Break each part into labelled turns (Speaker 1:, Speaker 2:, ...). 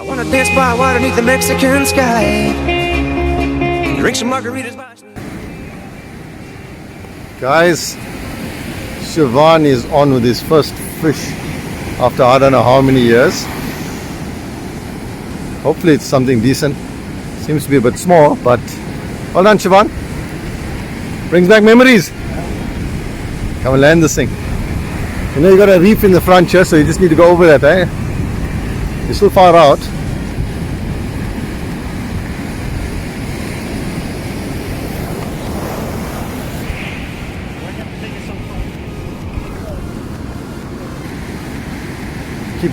Speaker 1: Wanna dance by water beneath the Mexican sky. Drink some margaritas.
Speaker 2: Guys, Siobhan is on with his first fish after I don't know how many years. Hopefully it's something decent. Seems to be a bit small, but well done, Siobhan. Brings back memories. Come and land this thing. You know you got a reef in the front here, so you just need to go over that, eh? You're still far out.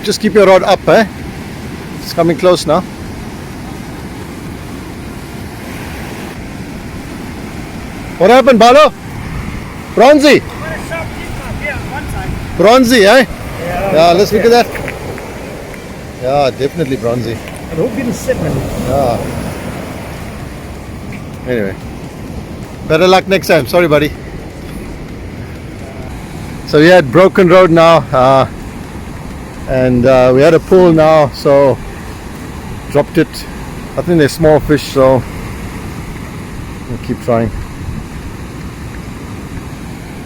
Speaker 2: Just keep your rod up, eh? It's coming close now. What happened, Balo? Bronzy? Bronzy, eh? Yeah, let's look at that. Yeah, definitely bronzy.
Speaker 3: I hope you didn't sit in it.
Speaker 2: Yeah. Anyway, better luck next time. Sorry, buddy. So we had Broken Road now, and we had a pull now, so dropped it. I think they're small fish, so we'll keep trying.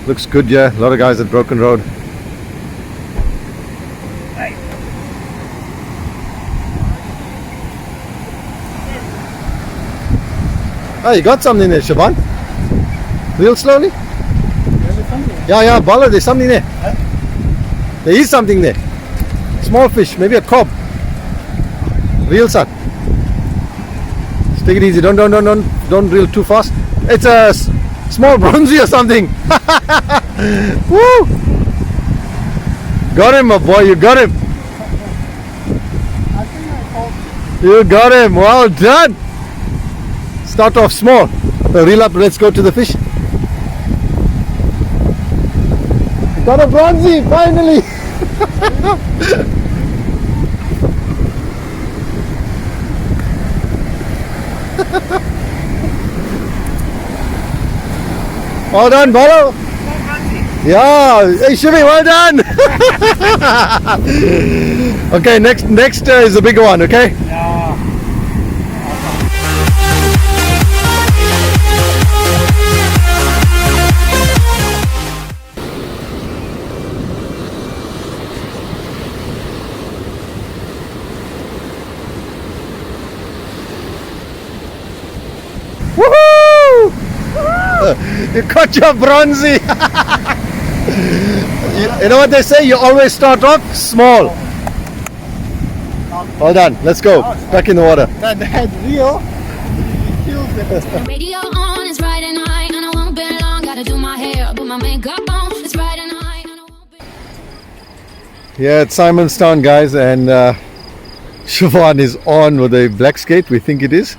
Speaker 2: Looks good, yeah. A lot of guys at Broken Road. Oh, you got something there, Siobhan. Real slowly. Yeah, Bala, there's something there. There is something there. Small fish, maybe a cob. Reel, son. Just take it easy. Don't reel too fast. It's a small bronzy or something. Woo! Got him, my boy. You got him. You got him. Well done. Start off small. So reel up. Let's go to the fish. Got a bronzy finally. Well done, Bolo. Yeah, hey Shivi, well done. Okay, next is the bigger one, okay?
Speaker 3: Yeah.
Speaker 2: Woohoo! You caught your bronzy. You know what they say? You always start off small. Well done. Let's go. Back in the water.
Speaker 3: That reel kills it.
Speaker 4: Radio on, it's Friday night, and I won't be long. Gotta do my hair, put my makeup on. It's Friday night, and I won't be.
Speaker 2: Yeah, it's Simonstown, guys, and Siobhan is on with a black skate. We think it is.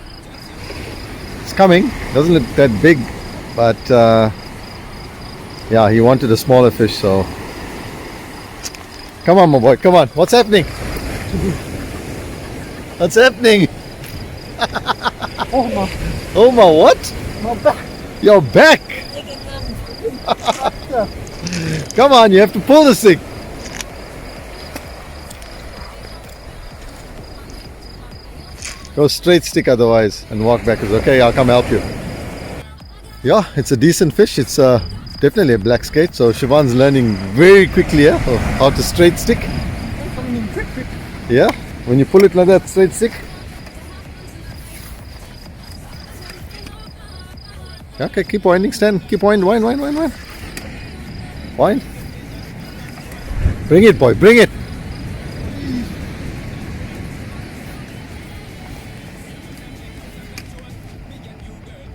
Speaker 2: It's coming. Doesn't look that big, but yeah, he wanted a smaller fish, so come on, my boy, come on. What's happening? What's happening? Oh my what?
Speaker 3: My back.
Speaker 2: Your back. Come on, you have to pull this thing. Go straight stick otherwise and walk backwards. Okay, I'll come help you. Yeah, it's a decent fish. It's definitely a black skate. So Siobhan's learning very quickly of how to straight stick. Yeah, when you pull it like that, straight stick. Okay, keep winding, stand. Keep wind. Wind. Bring it, boy, bring it.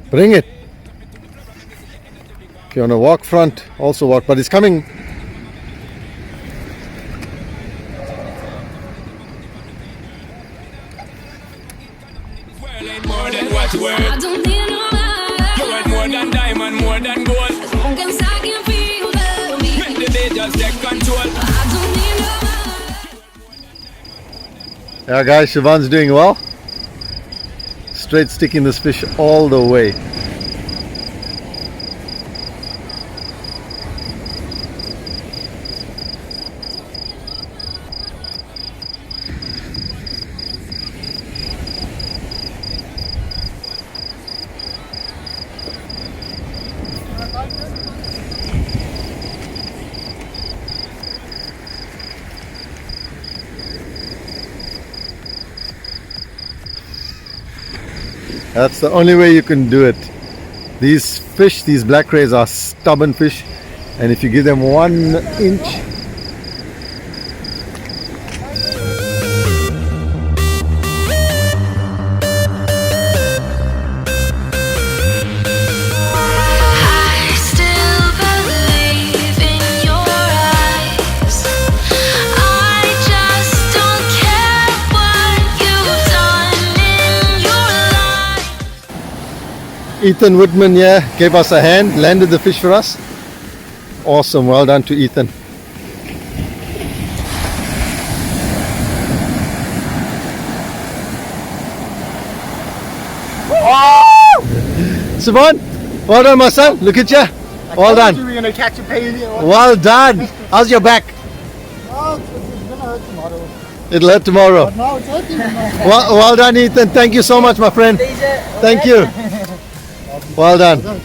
Speaker 2: Bring it. If you want to walk front, also walk, but it's coming.
Speaker 4: I don't need no love.
Speaker 5: You want more than diamond, more than gold.
Speaker 4: As long as I can feel love me.
Speaker 5: Make the day just take control.
Speaker 4: I don't need no love.
Speaker 2: Yeah, guys, Siobhan's doing well. Straight sticking this fish all the way. That's the only way you can do it. These fish, these black rays are stubborn fish, and if you give them 1 inch,
Speaker 4: I still believe in your eyes. I just don't care what you've done in your life.
Speaker 2: Ethan Woodman here gave us a hand, landed the fish for us. Awesome, well done to Ethan. Siobhan, well done my son, look at you. Well done.
Speaker 3: We're gonna catch a pain.
Speaker 2: Well done. How's your back?
Speaker 3: Oh, it's gonna hurt tomorrow.
Speaker 2: It'll hurt tomorrow.
Speaker 3: No, it's hurting.
Speaker 2: Well done Ethan, thank you so much my friend. Thank you. Well done.